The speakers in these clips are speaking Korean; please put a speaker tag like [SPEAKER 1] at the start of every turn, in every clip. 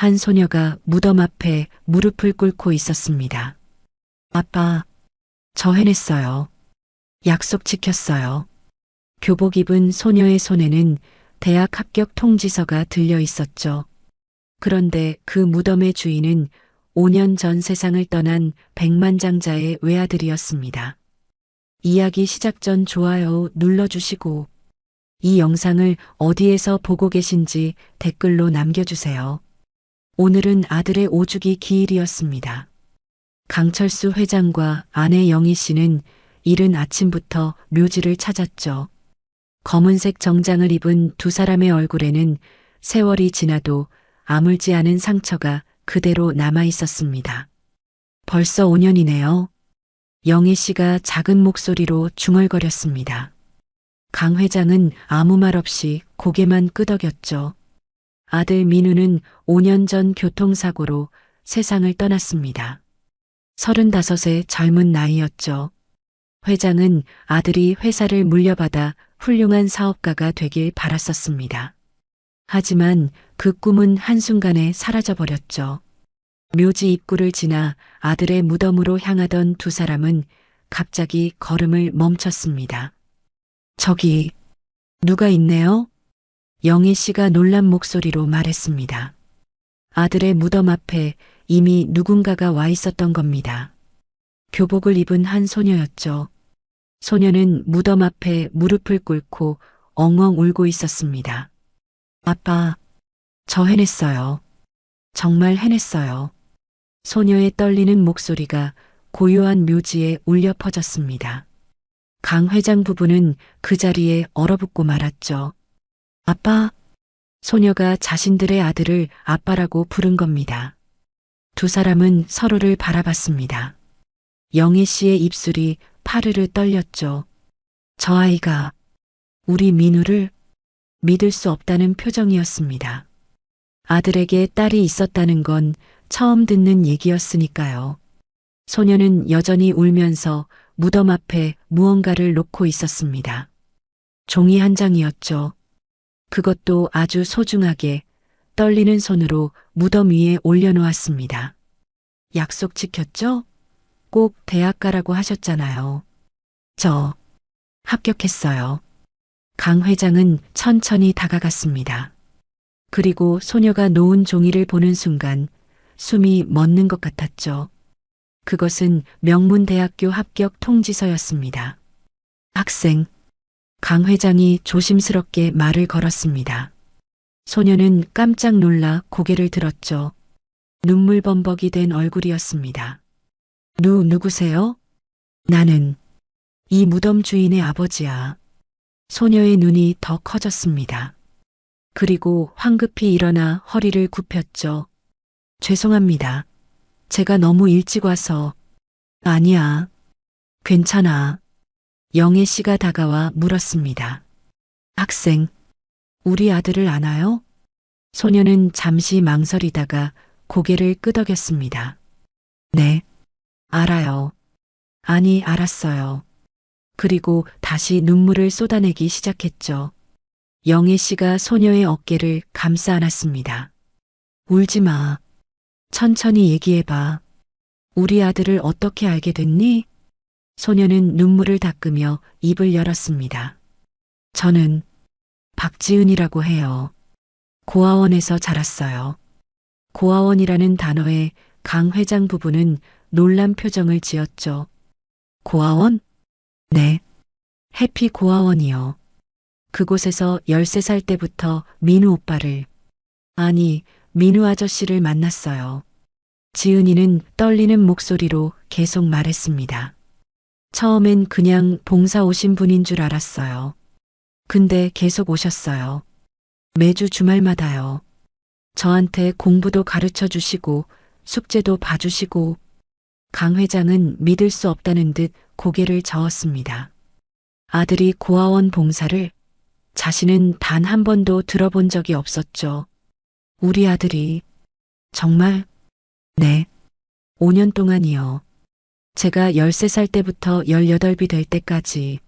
[SPEAKER 1] 한 소녀가 무덤 앞에 무릎을 꿇고 있었습니다. 아빠, 저 해냈어요. 약속 지켰어요. 교복 입은 소녀의 손에는 대학 합격 통지서가 들려 있었죠. 그런데 그 무덤의 주인은 5년 전 세상을 떠난 백만장자의 외아들이었습니다. 이야기 시작 전 좋아요 눌러주시고 이 영상을 어디에서 보고 계신지 댓글로 남겨주세요. 오늘은 아들의 5주기 기일이었습니다. 강철수 회장과 아내 영희 씨는 이른 아침부터 묘지를 찾았죠. 검은색 정장을 입은 두 사람의 얼굴에는 세월이 지나도 아물지 않은 상처가 그대로 남아 있었습니다. 벌써 5년이네요. 영희 씨가 작은 목소리로 중얼거렸습니다. 강 회장은 아무 말 없이 고개만 끄덕였죠. 아들 민우는 5년 전 교통사고로 세상을 떠났습니다. 35의 젊은 나이였죠. 회장은 아들이 회사를 물려받아 훌륭한 사업가가 되길 바랐었습니다. 하지만 그 꿈은 한순간에 사라져버렸죠. 묘지 입구를 지나 아들의 무덤으로 향하던 두 사람은 갑자기 걸음을 멈췄습니다. 저기, 누가 있네요? 영희 씨가 놀란 목소리로 말했습니다. 아들의 무덤 앞에 이미 누군가가 와 있었던 겁니다. 교복을 입은 한 소녀였죠. 소녀는 무덤 앞에 무릎을 꿇고 엉엉 울고 있었습니다. 아빠, 저 해냈어요. 정말 해냈어요. 소녀의 떨리는 목소리가 고요한 묘지에 울려 퍼졌습니다. 강 회장 부부는 그 자리에 얼어붙고 말았죠. 아빠, 소녀가 자신들의 아들을 아빠라고 부른 겁니다. 두 사람은 서로를 바라봤습니다. 영희 씨의 입술이 파르르 떨렸죠. 저 아이가 우리 민우를 믿을 수 없다는 표정이었습니다. 아들에게 딸이 있었다는 건 처음 듣는 얘기였으니까요. 소녀는 여전히 울면서 무덤 앞에 무언가를 놓고 있었습니다. 종이 한 장이었죠. 그것도 아주 소중하게 떨리는 손으로 무덤 위에 올려놓았습니다. 약속 지켰죠? 꼭 대학 가라고 하셨잖아요. 저 합격했어요. 강 회장은 천천히 다가갔습니다. 그리고 소녀가 놓은 종이를 보는 순간 숨이 멎는 것 같았죠. 그것은 명문대학교 합격 통지서였습니다. 학생, 강 회장이 조심스럽게 말을 걸었습니다. 소녀는 깜짝 놀라 고개를 들었죠. 눈물 범벅이 된 얼굴이었습니다. 누구세요? 나는 이 무덤 주인의 아버지야. 소녀의 눈이 더 커졌습니다. 그리고 황급히 일어나 허리를 굽혔죠. 죄송합니다. 제가 너무 일찍 와서. 아니야. 괜찮아. 영애 씨가 다가와 물었습니다. 학생, 우리 아들을 아나요? 소녀는 잠시 망설이다가 고개를 끄덕였습니다. 네, 알아요. 아니, 알았어요. 그리고 다시 눈물을 쏟아내기 시작했죠. 영애 씨가 소녀의 어깨를 감싸 안았습니다. 울지 마. 천천히 얘기해봐. 우리 아들을 어떻게 알게 됐니? 소녀는 눈물을 닦으며 입을 열었습니다. 저는 박지은이라고 해요. 고아원에서 자랐어요. 고아원이라는 단어에 강 회장 부부는 놀란 표정을 지었죠. 고아원? 네. 해피 고아원이요. 그곳에서 13살 때부터 민우 오빠를, 아니, 민우 아저씨를 만났어요. 지은이는 떨리는 목소리로 계속 말했습니다. 처음엔 그냥 봉사 오신 분인 줄 알았어요. 근데 계속 오셨어요. 매주 주말마다요. 저한테 공부도 가르쳐 주시고 숙제도 봐주시고. 강 회장은 믿을 수 없다는 듯 고개를 저었습니다. 아들이 고아원 봉사를 자신은 단 한 번도 들어본 적이 없었죠. 우리 아들이 정말? 네. 5년 동안이요. 제가 13살 때부터 18이 될 때까지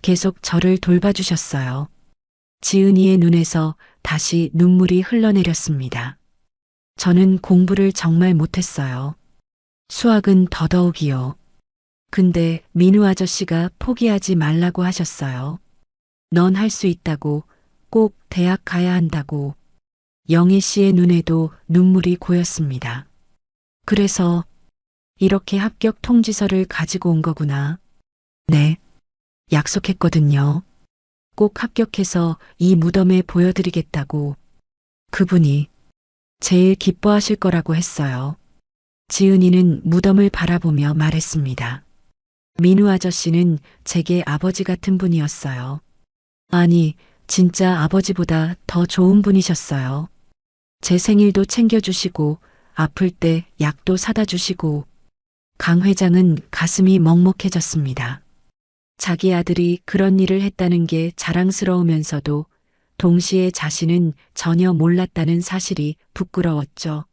[SPEAKER 1] 계속 저를 돌봐주셨어요. 지은이의 눈에서 다시 눈물이 흘러내렸습니다. 저는 공부를 정말 못했어요. 수학은 더더욱이요. 근데 민우 아저씨가 포기하지 말라고 하셨어요. 넌 할 수 있다고, 꼭 대학 가야 한다고. 영애 씨의 눈에도 눈물이 고였습니다. 그래서 이렇게 합격 통지서를 가지고 온 거구나. 네, 약속했거든요. 꼭 합격해서 이 무덤에 보여드리겠다고. 그분이 제일 기뻐하실 거라고 했어요. 지은이는 무덤을 바라보며 말했습니다. 민우 아저씨는 제게 아버지 같은 분이었어요. 아니, 진짜 아버지보다 더 좋은 분이셨어요. 제 생일도 챙겨주시고, 아플 때 약도 사다 주시고, 강 회장은 가슴이 먹먹해졌습니다. 자기 아들이 그런 일을 했다는 게 자랑스러우면서도 동시에 자신은 전혀 몰랐다는 사실이 부끄러웠죠.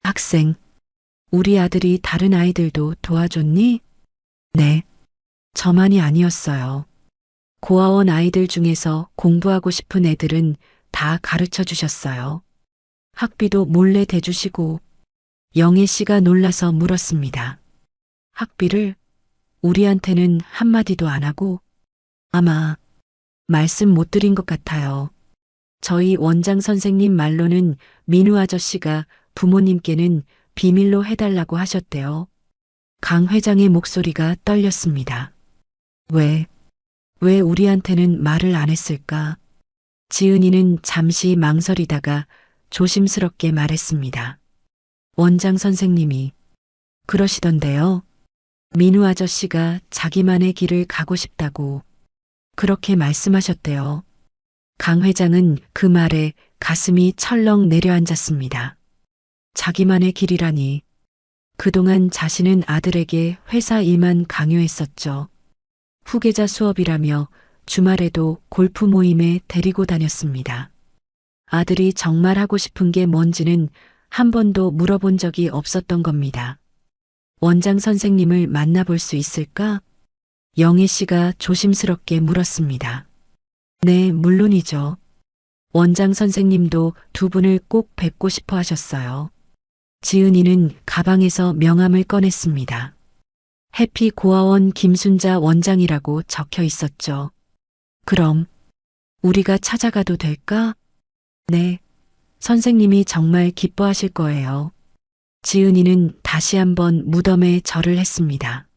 [SPEAKER 1] 학생, 우리 아들이 다른 아이들도 도와줬니? 네, 저만이 아니었어요. 고아원 아이들 중에서 공부하고 싶은 애들은 다 가르쳐 주셨어요. 학비도 몰래 대주시고, 영애 씨가 놀라서 물었습니다. 학비를 우리한테는 한마디도 안 하고, 아마 말씀 못 드린 것 같아요. 저희 원장 선생님 말로는 민우 아저씨가 부모님께는 비밀로 해달라고 하셨대요. 강 회장의 목소리가 떨렸습니다. 왜 우리한테는 말을 안 했을까? 지은이는 잠시 망설이다가 조심스럽게 말했습니다. 원장 선생님이 그러시던데요. 민우 아저씨가 자기만의 길을 가고 싶다고 그렇게 말씀하셨대요. 강 회장은 그 말에 가슴이 철렁 내려앉았습니다. 자기만의 길이라니. 그동안 자신은 아들에게 회사 일만 강요했었죠. 후계자 수업이라며 주말에도 골프 모임에 데리고 다녔습니다. 아들이 정말 하고 싶은 게 뭔지는 한 번도 물어본 적이 없었던 겁니다. 원장 선생님을 만나볼 수 있을까? 영애 씨가 조심스럽게 물었습니다. 네, 물론이죠. 원장 선생님도 두 분을 꼭 뵙고 싶어 하셨어요. 지은이는 가방에서 명함을 꺼냈습니다. 해피 고아원 김순자 원장이라고 적혀 있었죠. 그럼 우리가 찾아가도 될까? 네, 선생님이 정말 기뻐하실 거예요. 지은이는 다시 한번 무덤에 절을 했습니다.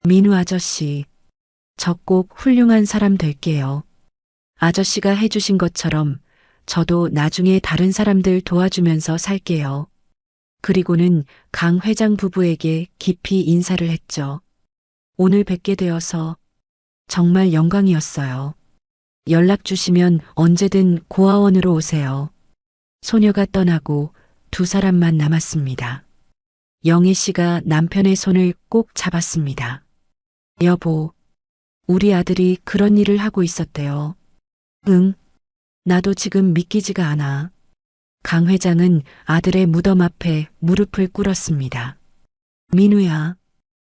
[SPEAKER 1] 민우 아저씨, 저 꼭 훌륭한 사람 될게요. 아저씨가 해주신 것처럼 저도 나중에 다른 사람들 도와주면서 살게요. 그리고는 강 회장 부부에게 깊이 인사를 했죠. 오늘 뵙게 되어서 정말 영광이었어요. 연락 주시면 언제든 고아원으로 오세요. 소녀가 떠나고 두 사람만 남았습니다. 영애 씨가 남편의 손을 꼭 잡았습니다. 여보, 우리 아들이 그런 일을 하고 있었대요. 응, 나도 지금 믿기지가 않아. 강 회장은 아들의 무덤 앞에 무릎을 꿇었습니다. 민우야,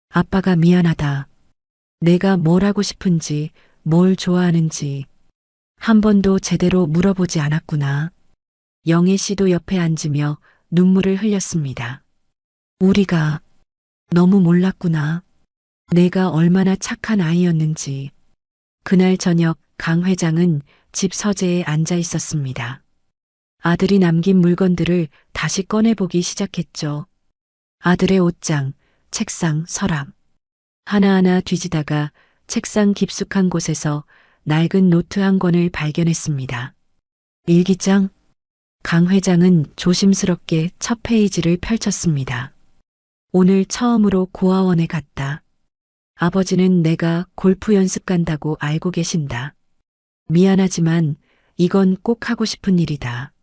[SPEAKER 1] 아빠가 미안하다. 내가 뭘 하고 싶은지, 뭘 좋아하는지 한 번도 제대로 물어보지 않았구나. 영애 씨도 옆에 앉으며 눈물을 흘렸습니다. 우리가 너무 몰랐구나. 내가 얼마나 착한 아이였는지. 그날 저녁 강 회장은 집 서재에 앉아 있었습니다. 아들이 남긴 물건들을 다시 꺼내보기 시작했죠. 아들의 옷장, 책상, 서랍. 하나하나 뒤지다가 책상 깊숙한 곳에서 낡은 노트 한 권을 발견했습니다. 일기장? 강 회장은 조심스럽게 첫 페이지를 펼쳤습니다. 오늘 처음으로 고아원에 갔다. 아버지는 내가 골프 연습 간다고 알고 계신다. 미안하지만 이건 꼭 하고 싶은 일이다.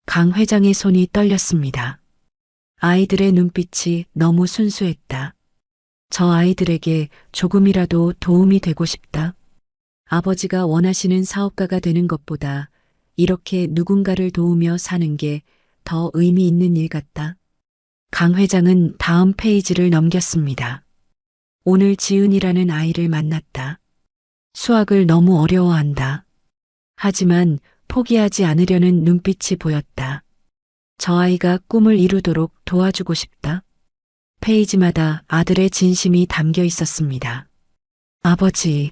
[SPEAKER 1] 강 회장의 손이 떨렸습니다. 아이들의 눈빛이 너무 순수했다. 저 아이들에게 조금이라도 도움이 되고 싶다. 아버지가 원하시는 사업가가 되는 것보다 이렇게 누군가를 도우며 사는 게 더 의미 있는 일 같다. 강 회장은 다음 페이지를 넘겼습니다. 오늘 지은이라는 아이를 만났다. 수학을 너무 어려워한다. 하지만 포기하지 않으려는 눈빛이 보였다. 저 아이가 꿈을 이루도록 도와주고 싶다. 페이지마다 아들의 진심이 담겨 있었습니다. 아버지,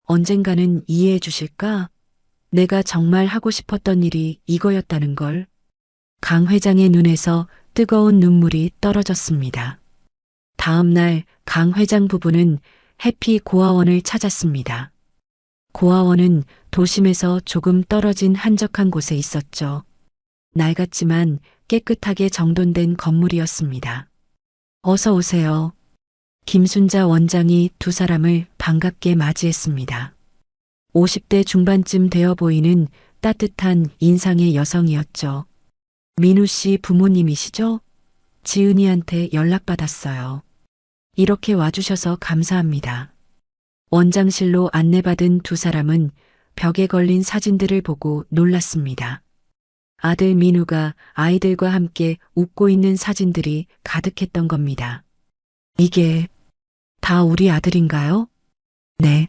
[SPEAKER 1] 언젠가는 이해해 주실까? 내가 정말 하고 싶었던 일이 이거였다는 걸. 강 회장의 눈에서 뜨거운 눈물이 떨어졌습니다. 다음 날 강 회장 부부는 해피 고아원을 찾았습니다. 고아원은 도심에서 조금 떨어진 한적한 곳에 있었죠. 낡았지만 깨끗하게 정돈된 건물이었습니다. 어서 오세요. 김순자 원장이 두 사람을 반갑게 맞이했습니다. 50대 중반쯤 되어 보이는 따뜻한 인상의 여성이었죠. 민우 씨 부모님이시죠? 지은이한테 연락받았어요. 이렇게 와주셔서 감사합니다. 원장실로 안내받은 두 사람은 벽에 걸린 사진들을 보고 놀랐습니다. 아들 민우가 아이들과 함께 웃고 있는 사진들이 가득했던 겁니다. 이게 다 우리 아들인가요? 네.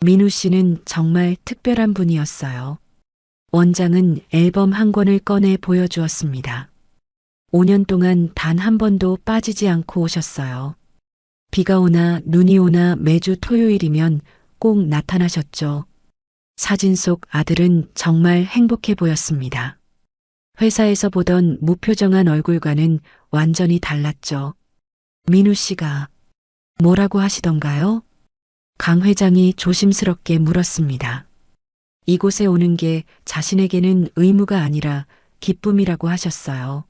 [SPEAKER 1] 민우 씨는 정말 특별한 분이었어요. 원장은 앨범 한 권을 꺼내 보여주었습니다. 5년 동안 단 한 번도 빠지지 않고 오셨어요. 비가 오나 눈이 오나 매주 토요일이면 꼭 나타나셨죠. 사진 속 아들은 정말 행복해 보였습니다. 회사에서 보던 무표정한 얼굴과는 완전히 달랐죠. 민우 씨가 뭐라고 하시던가요? 강 회장이 조심스럽게 물었습니다. 이곳에 오는 게 자신에게는 의무가 아니라 기쁨이라고 하셨어요.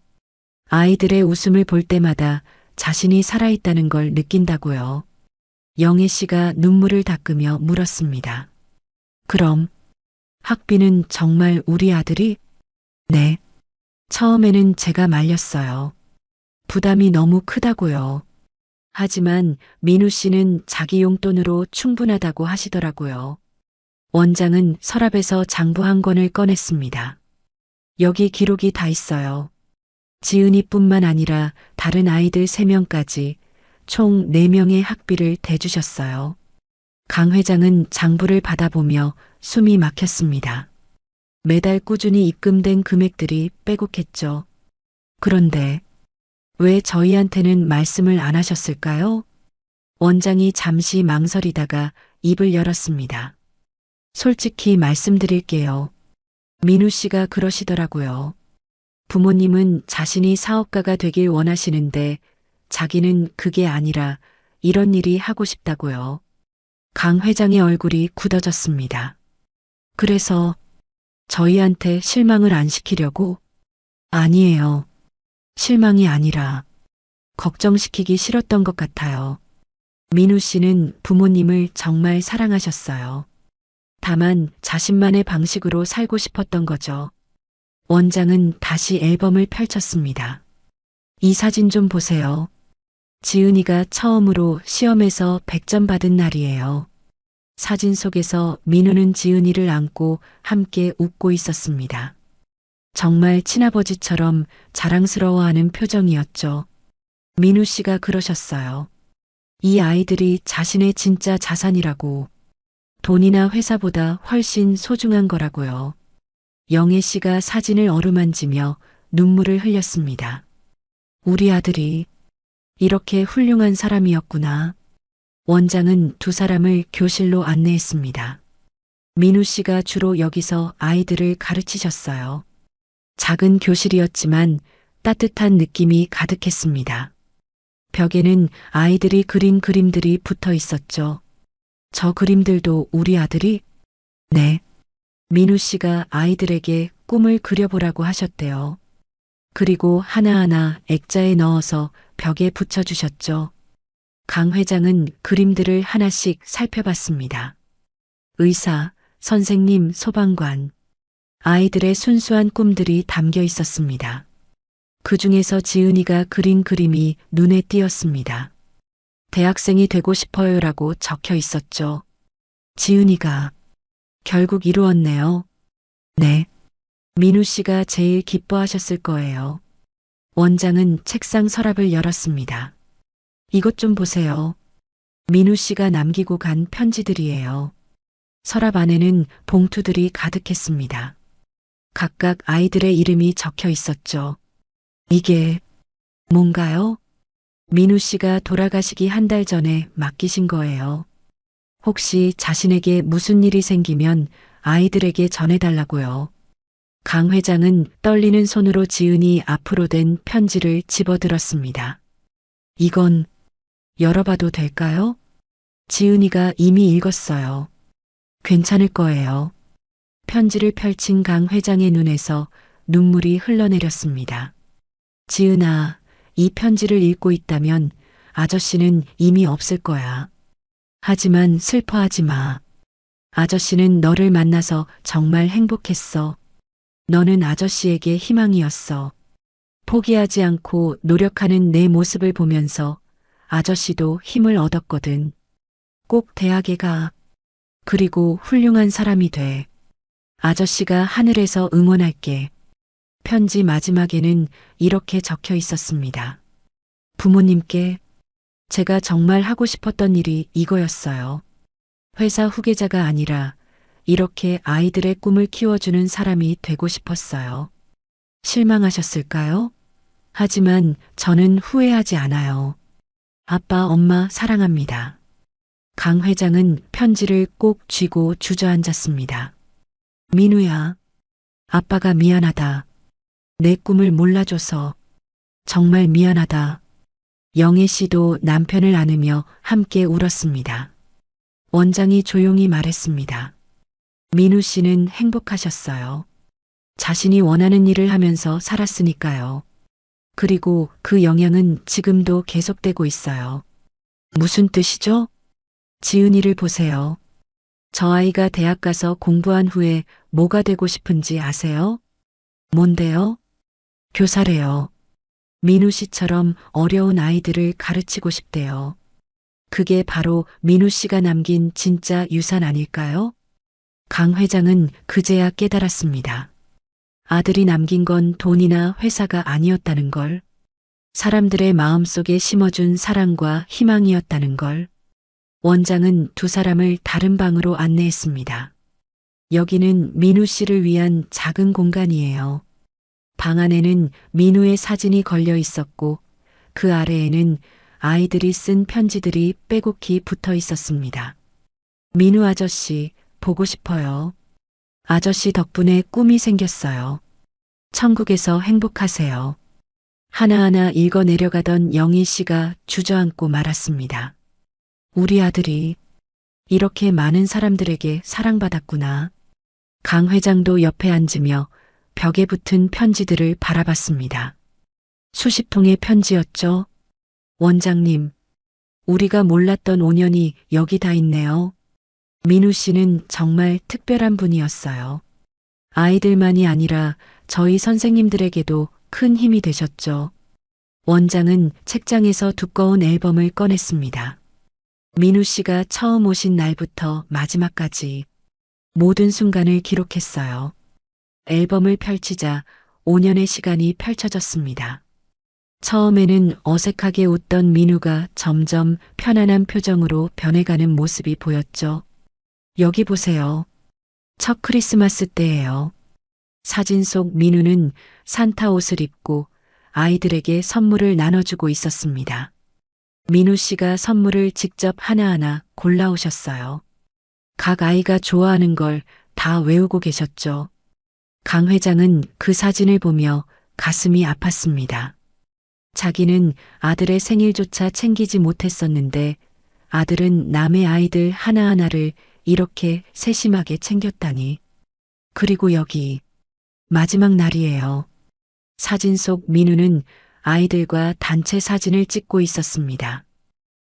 [SPEAKER 1] 아이들의 웃음을 볼 때마다 자신이 살아있다는 걸 느낀다고요. 영애 씨가 눈물을 닦으며 물었습니다. 그럼 학비는 정말 우리 아들이? 네. 처음에는 제가 말렸어요. 부담이 너무 크다고요. 하지만 민우 씨는 자기 용돈으로 충분하다고 하시더라고요. 원장은 서랍에서 장부 한 권을 꺼냈습니다. 여기 기록이 다 있어요. 지은이뿐만 아니라 다른 아이들 3명까지 총 4명의 학비를 대주셨어요. 강 회장은 장부를 받아보며 숨이 막혔습니다. 매달 꾸준히 입금된 금액들이 빼곡했죠. 그런데 왜 저희한테는 말씀을 안 하셨을까요? 원장이 잠시 망설이다가 입을 열었습니다. 솔직히 말씀드릴게요. 민우 씨가 그러시더라고요. 부모님은 자신이 사업가가 되길 원하시는데 자기는 그게 아니라 이런 일이 하고 싶다고요. 강 회장의 얼굴이 굳어졌습니다. 그래서 저희한테 실망을 안 시키려고? 아니에요. 실망이 아니라 걱정시키기 싫었던 것 같아요. 민우 씨는 부모님을 정말 사랑하셨어요. 다만 자신만의 방식으로 살고 싶었던 거죠. 원장은 다시 앨범을 펼쳤습니다. 이 사진 좀 보세요. 지은이가 처음으로 시험에서 100점 받은 날이에요. 사진 속에서 민우는 지은이를 안고 함께 웃고 있었습니다. 정말 친아버지처럼 자랑스러워하는 표정이었죠. 민우 씨가 그러셨어요. 이 아이들이 자신의 진짜 자산이라고. 돈이나 회사보다 훨씬 소중한 거라고요. 영애 씨가 사진을 어루만지며 눈물을 흘렸습니다. 우리 아들이 이렇게 훌륭한 사람이었구나. 원장은 두 사람을 교실로 안내했습니다. 민우 씨가 주로 여기서 아이들을 가르치셨어요. 작은 교실이었지만 따뜻한 느낌이 가득했습니다. 벽에는 아이들이 그린 그림들이 붙어 있었죠. 저 그림들도 우리 아들이? 네. 민우 씨가 아이들에게 꿈을 그려보라고 하셨대요. 그리고 하나하나 액자에 넣어서 벽에 붙여주셨죠. 강 회장은 그림들을 하나씩 살펴봤습니다. 의사, 선생님, 소방관. 아이들의 순수한 꿈들이 담겨 있었습니다. 그 중에서 지은이가 그린 그림이 눈에 띄었습니다. 대학생이 되고 싶어요라고 적혀 있었죠. 지은이가 결국 이루었네요. 네. 민우 씨가 제일 기뻐하셨을 거예요. 원장은 책상 서랍을 열었습니다. 이것 좀 보세요. 민우 씨가 남기고 간 편지들이에요. 서랍 안에는 봉투들이 가득했습니다. 각각 아이들의 이름이 적혀 있었죠. 이게 뭔가요? 민우 씨가 돌아가시기 한 달 전에 맡기신 거예요. 혹시 자신에게 무슨 일이 생기면 아이들에게 전해달라고요. 강 회장은 떨리는 손으로 지은이 앞으로 된 편지를 집어들었습니다. 이건 열어봐도 될까요? 지은이가 이미 읽었어요. 괜찮을 거예요. 편지를 펼친 강 회장의 눈에서 눈물이 흘러내렸습니다. 지은아, 이 편지를 읽고 있다면 아저씨는 이미 없을 거야. 하지만 슬퍼하지 마. 아저씨는 너를 만나서 정말 행복했어. 너는 아저씨에게 희망이었어. 포기하지 않고 노력하는 내 모습을 보면서 아저씨도 힘을 얻었거든. 꼭 대학에 가. 그리고 훌륭한 사람이 돼. 아저씨가 하늘에서 응원할게. 편지 마지막에는 이렇게 적혀 있었습니다. 부모님께 제가 정말 하고 싶었던 일이 이거였어요. 회사 후계자가 아니라 이렇게 아이들의 꿈을 키워주는 사람이 되고 싶었어요. 실망하셨을까요? 하지만 저는 후회하지 않아요. 아빠, 엄마 사랑합니다. 강 회장은 편지를 꼭 쥐고 주저앉았습니다. 민우야, 아빠가 미안하다. 내 꿈을 몰라줘서 정말 미안하다. 영애 씨도 남편을 안으며 함께 울었습니다. 원장이 조용히 말했습니다. 민우 씨는 행복하셨어요. 자신이 원하는 일을 하면서 살았으니까요. 그리고 그 영향은 지금도 계속되고 있어요. 무슨 뜻이죠? 지은이를 보세요. 저 아이가 대학 가서 공부한 후에 뭐가 되고 싶은지 아세요? 뭔데요? 교사래요. 민우 씨처럼 어려운 아이들을 가르치고 싶대요. 그게 바로 민우 씨가 남긴 진짜 유산 아닐까요? 강 회장은 그제야 깨달았습니다. 아들이 남긴 건 돈이나 회사가 아니었다는 걸, 사람들의 마음속에 심어준 사랑과 희망이었다는 걸. 원장은 두 사람을 다른 방으로 안내했습니다. 여기는 민우 씨를 위한 작은 공간이에요. 방 안에는 민우의 사진이 걸려 있었고 그 아래에는 아이들이 쓴 편지들이 빼곡히 붙어 있었습니다. 민우 아저씨, 보고 싶어요. 아저씨 덕분에 꿈이 생겼어요. 천국에서 행복하세요. 하나하나 읽어 내려가던 영희 씨가 주저앉고 말았습니다. 우리 아들이 이렇게 많은 사람들에게 사랑받았구나. 강 회장도 옆에 앉으며 벽에 붙은 편지들을 바라봤습니다. 수십 통의 편지였죠. 원장님, 우리가 몰랐던 5년이 여기 다 있네요. 민우 씨는 정말 특별한 분이었어요. 아이들만이 아니라 저희 선생님들에게도 큰 힘이 되셨죠. 원장은 책장에서 두꺼운 앨범을 꺼냈습니다. 민우 씨가 처음 오신 날부터 마지막까지 모든 순간을 기록했어요. 앨범을 펼치자 5년의 시간이 펼쳐졌습니다. 처음에는 어색하게 웃던 민우가 점점 편안한 표정으로 변해가는 모습이 보였죠. 여기 보세요. 첫 크리스마스 때예요. 사진 속 민우는 산타 옷을 입고 아이들에게 선물을 나눠주고 있었습니다. 민우 씨가 선물을 직접 하나하나 골라오셨어요. 각 아이가 좋아하는 걸 다 외우고 계셨죠. 강 회장은 그 사진을 보며 가슴이 아팠습니다. 자기는 아들의 생일조차 챙기지 못했었는데 아들은 남의 아이들 하나하나를 이렇게 세심하게 챙겼다니. 그리고 여기 마지막 날이에요. 사진 속 민우는 아이들과 단체 사진을 찍고 있었습니다.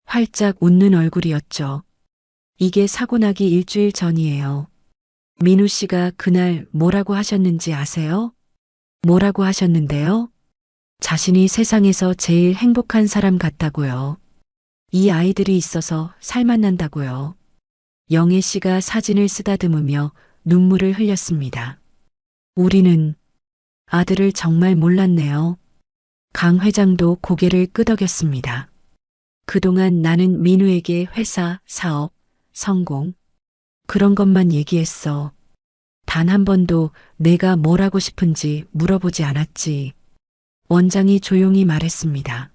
[SPEAKER 1] 활짝 웃는 얼굴이었죠. 이게 사고 나기 일주일 전이에요. 민우 씨가 그날 뭐라고 하셨는지 아세요? 뭐라고 하셨는데요? 자신이 세상에서 제일 행복한 사람 같다고요. 이 아이들이 있어서 살맛난다고요. 영애 씨가 사진을 쓰다듬으며 눈물을 흘렸습니다. 우리는 아들을 정말 몰랐네요. 강 회장도 고개를 끄덕였습니다. 그동안 나는 민우에게 회사, 사업, 성공, 그런 것만 얘기했어. 단 한 번도 내가 뭘 하고 싶은지 물어보지 않았지. 원장이 조용히 말했습니다.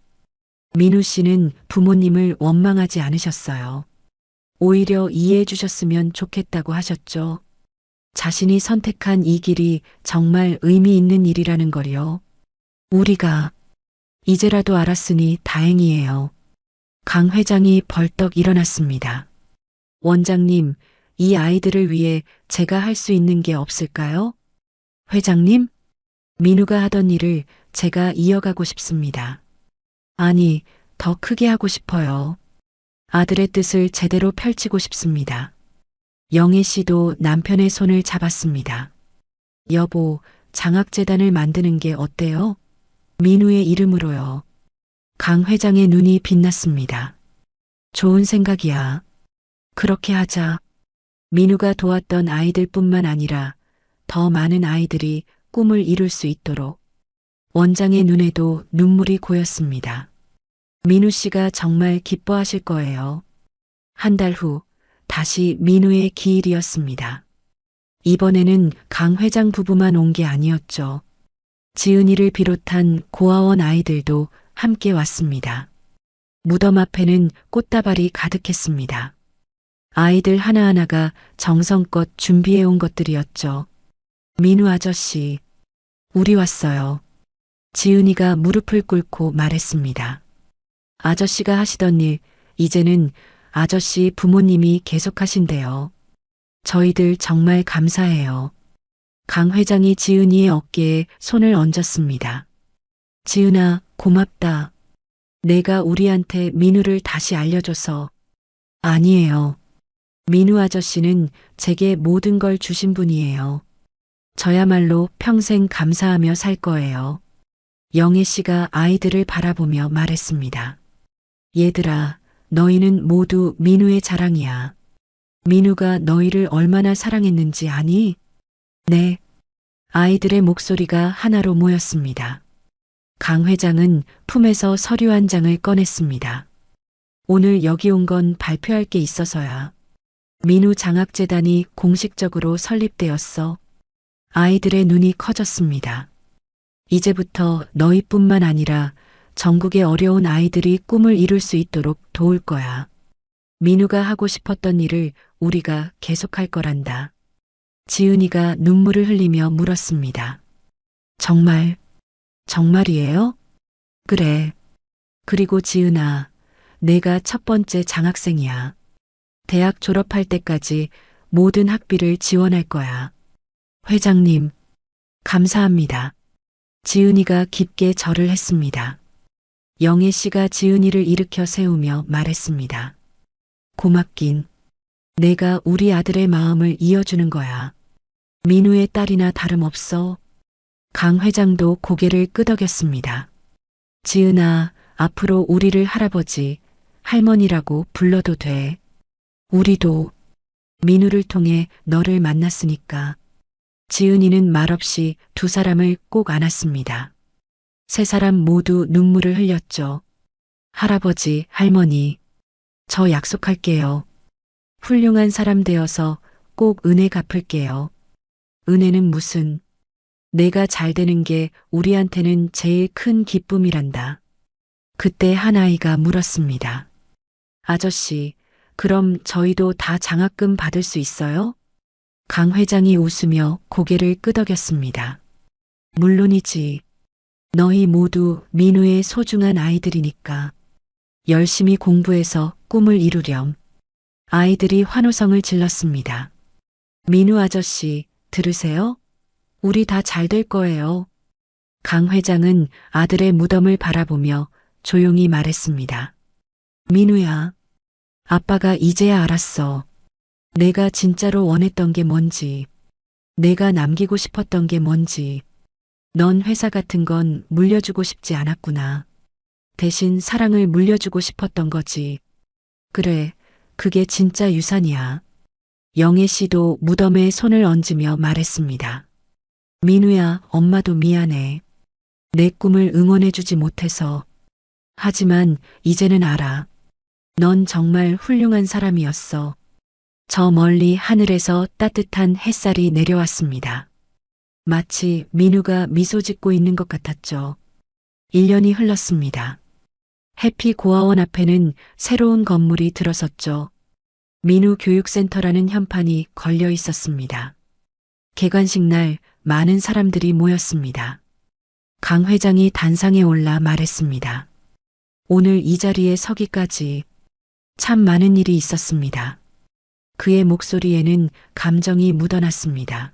[SPEAKER 1] 민우 씨는 부모님을 원망하지 않으셨어요. 오히려 이해해 주셨으면 좋겠다고 하셨죠. 자신이 선택한 이 길이 정말 의미 있는 일이라는 걸요. 우리가 이제라도 알았으니 다행이에요. 강 회장이 벌떡 일어났습니다. 원장님, 이 아이들을 위해 제가 할 수 있는 게 없을까요? 회장님, 민우가 하던 일을 제가 이어가고 싶습니다. 아니, 더 크게 하고 싶어요. 아들의 뜻을 제대로 펼치고 싶습니다. 영애 씨도 남편의 손을 잡았습니다. 여보, 장학재단을 만드는 게 어때요? 민우의 이름으로요. 강 회장의 눈이 빛났습니다. 좋은 생각이야. 그렇게 하자. 민우가 도왔던 아이들뿐만 아니라 더 많은 아이들이 꿈을 이룰 수 있도록. 원장의 눈에도 눈물이 고였습니다. 민우 씨가 정말 기뻐하실 거예요. 한 달 후 다시 민우의 기일이었습니다. 이번에는 강 회장 부부만 온 게 아니었죠. 지은이를 비롯한 고아원 아이들도 함께 왔습니다. 무덤 앞에는 꽃다발이 가득했습니다. 아이들 하나하나가 정성껏 준비해온 것들이었죠. 민우 아저씨, 우리 왔어요. 지은이가 무릎을 꿇고 말했습니다. 아저씨가 하시던 일, 이제는 아저씨 부모님이 계속하신대요. 저희들 정말 감사해요. 강 회장이 지은이의 어깨에 손을 얹었습니다. 지은아, 고맙다. 내가 우리한테 민우를 다시 알려줘서. 아니에요. 민우 아저씨는 제게 모든 걸 주신 분이에요. 저야말로 평생 감사하며 살 거예요. 영애 씨가 아이들을 바라보며 말했습니다. 얘들아, 너희는 모두 민우의 자랑이야. 민우가 너희를 얼마나 사랑했는지 아니? 네. 아이들의 목소리가 하나로 모였습니다. 강 회장은 품에서 서류 한 장을 꺼냈습니다. 오늘 여기 온 건 발표할 게 있어서야. 민우 장학재단이 공식적으로 설립되었어. 아이들의 눈이 커졌습니다. 이제부터 너희뿐만 아니라 전국의 어려운 아이들이 꿈을 이룰 수 있도록 도울 거야. 민우가 하고 싶었던 일을 우리가 계속할 거란다. 지은이가 눈물을 흘리며 물었습니다. 정말, 정말이에요? 그래. 그리고 지은아, 내가 첫 번째 장학생이야. 대학 졸업할 때까지 모든 학비를 지원할 거야. 회장님, 감사합니다. 지은이가 깊게 절을 했습니다. 영애 씨가 지은이를 일으켜 세우며 말했습니다. 고맙긴. 내가 우리 아들의 마음을 이어주는 거야. 민우의 딸이나 다름없어. 강 회장도 고개를 끄덕였습니다. 지은아, 앞으로 우리를 할아버지, 할머니라고 불러도 돼. 우리도 민우를 통해 너를 만났으니까. 지은이는 말없이 두 사람을 꼭 안았습니다. 세 사람 모두 눈물을 흘렸죠. 할아버지, 할머니, 저 약속할게요. 훌륭한 사람 되어서 꼭 은혜 갚을게요. 은혜는 무슨, 내가 잘 되는 게 우리한테는 제일 큰 기쁨이란다. 그때 한 아이가 물었습니다. 아저씨, 그럼 저희도 다 장학금 받을 수 있어요? 강 회장이 웃으며 고개를 끄덕였습니다. 물론이지. 너희 모두 민우의 소중한 아이들이니까. 열심히 공부해서 꿈을 이루렴. 아이들이 환호성을 질렀습니다. 민우 아저씨, 들으세요? 우리 다 잘 될 거예요. 강 회장은 아들의 무덤을 바라보며 조용히 말했습니다. 민우야, 아빠가 이제야 알았어. 내가 진짜로 원했던 게 뭔지, 내가 남기고 싶었던 게 뭔지. 넌 회사 같은 건 물려주고 싶지 않았구나. 대신 사랑을 물려주고 싶었던 거지. 그래, 그게 진짜 유산이야. 영애 씨도 무덤에 손을 얹으며 말했습니다. 민우야, 엄마도 미안해. 내 꿈을 응원해주지 못해서. 하지만 이제는 알아. 넌 정말 훌륭한 사람이었어. 저 멀리 하늘에서 따뜻한 햇살이 내려왔습니다. 마치 민우가 미소 짓고 있는 것 같았죠. 1년이 흘렀습니다. 해피고아원 앞에는 새로운 건물이 들어섰죠. 민우 교육센터라는 현판이 걸려 있었습니다. 개관식 날 많은 사람들이 모였습니다. 강 회장이 단상에 올라 말했습니다. 오늘 이 자리에 서기까지 참 많은 일이 있었습니다. 그의 목소리에는 감정이 묻어났습니다.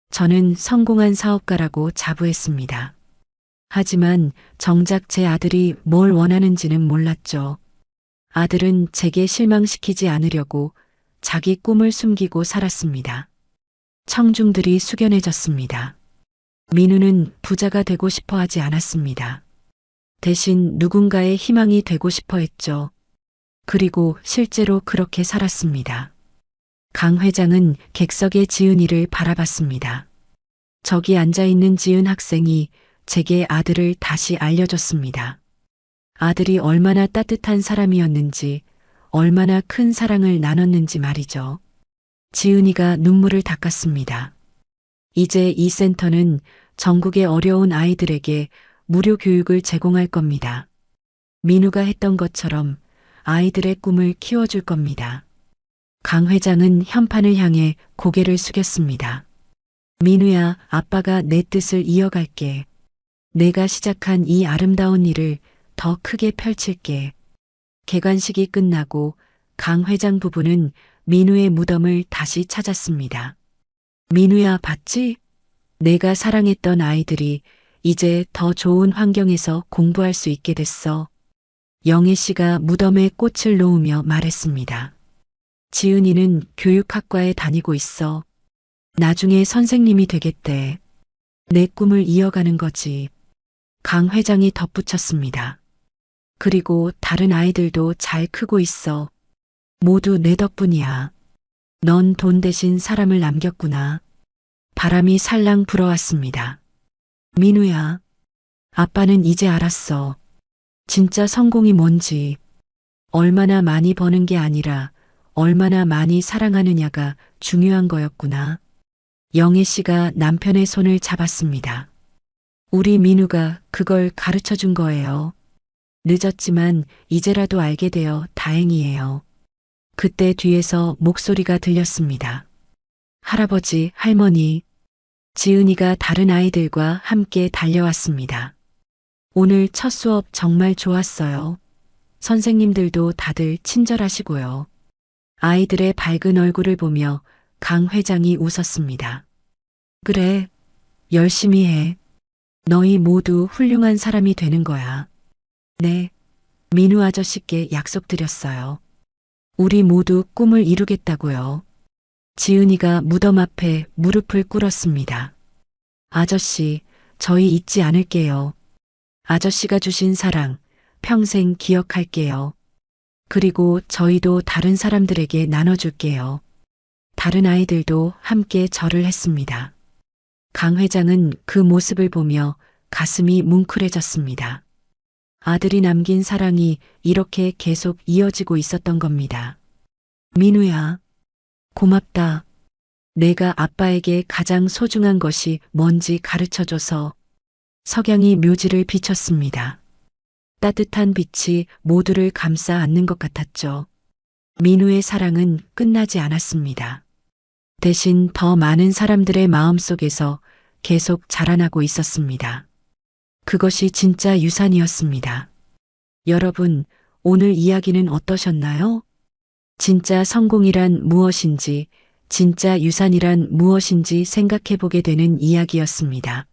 [SPEAKER 1] 저는 성공한 사업가라고 자부했습니다. 하지만 정작 제 아들이 뭘 원하는지는 몰랐죠. 아들은 제게 실망시키지 않으려고 자기 꿈을 숨기고 살았습니다. 청중들이 숙연해졌습니다. 민우는 부자가 되고 싶어 하지 않았습니다. 대신 누군가의 희망이 되고 싶어 했죠. 그리고 실제로 그렇게 살았습니다. 강 회장은 객석의 지은이를 바라봤습니다. 저기 앉아있는 지은 학생이 제게 아들을 다시 알려줬습니다. 아들이 얼마나 따뜻한 사람이었는지, 얼마나 큰 사랑을 나눴는지 말이죠. 지은이가 눈물을 닦았습니다. 이제 이 센터는 전국의 어려운 아이들에게 무료 교육을 제공할 겁니다. 민우가 했던 것처럼 아이들의 꿈을 키워줄 겁니다. 강 회장은 현판을 향해 고개를 숙였습니다. 민우야, 아빠가 내 뜻을 이어갈게. 내가 시작한 이 아름다운 일을 더 크게 펼칠게. 개관식이 끝나고 강 회장 부부는 민우의 무덤을 다시 찾았습니다. 민우야, 봤지? 내가 사랑했던 아이들이 이제 더 좋은 환경에서 공부할 수 있게 됐어. 영애 씨가 무덤에 꽃을 놓으며 말했습니다. 지은이는 교육학과에 다니고 있어. 나중에 선생님이 되겠대. 내 꿈을 이어가는 거지. 강 회장이 덧붙였습니다. 그리고 다른 아이들도 잘 크고 있어. 모두 내 덕분이야. 넌 돈 대신 사람을 남겼구나. 바람이 살랑 불어왔습니다. 민우야, 아빠는 이제 알았어. 진짜 성공이 뭔지. 얼마나 많이 버는 게 아니라 얼마나 많이 사랑하느냐가 중요한 거였구나. 영애 씨가 남편의 손을 잡았습니다. 우리 민우가 그걸 가르쳐 준 거예요. 늦었지만 이제라도 알게 되어 다행이에요. 그때 뒤에서 목소리가 들렸습니다. 할아버지, 할머니. 지은이가 다른 아이들과 함께 달려왔습니다. 오늘 첫 수업 정말 좋았어요. 선생님들도 다들 친절하시고요. 아이들의 밝은 얼굴을 보며 강 회장이 웃었습니다. 그래, 열심히 해. 너희 모두 훌륭한 사람이 되는 거야. 네, 민우 아저씨께 약속드렸어요. 우리 모두 꿈을 이루겠다고요. 지은이가 무덤 앞에 무릎을 꿇었습니다. 아저씨, 저희 잊지 않을게요. 아저씨가 주신 사랑, 평생 기억할게요. 그리고 저희도 다른 사람들에게 나눠줄게요. 다른 아이들도 함께 절을 했습니다. 강 회장은 그 모습을 보며 가슴이 뭉클해졌습니다. 아들이 남긴 사랑이 이렇게 계속 이어지고 있었던 겁니다. 민우야, 고맙다. 내가 아빠에게 가장 소중한 것이 뭔지 가르쳐줘서. 석양이 묘지를 비췄습니다. 따뜻한 빛이 모두를 감싸 안는 것 같았죠. 민우의 사랑은 끝나지 않았습니다. 대신 더 많은 사람들의 마음속에서 계속 자라나고 있었습니다. 그것이 진짜 유산이었습니다. 여러분, 오늘 이야기는 어떠셨나요? 진짜 성공이란 무엇인지, 진짜 유산이란 무엇인지 생각해 보게 되는 이야기였습니다.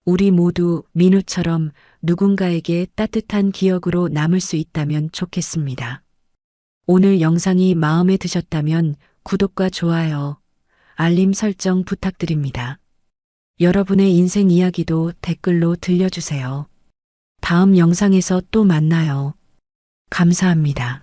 [SPEAKER 1] 우리 모두 민우처럼 누군가에게 따뜻한 기억으로 남을 수 있다면 좋겠습니다. 오늘 영상이 마음에 드셨다면 구독과 좋아요, 알림 설정 부탁드립니다. 여러분의 인생 이야기도 댓글로 들려주세요. 다음 영상에서 또 만나요. 감사합니다.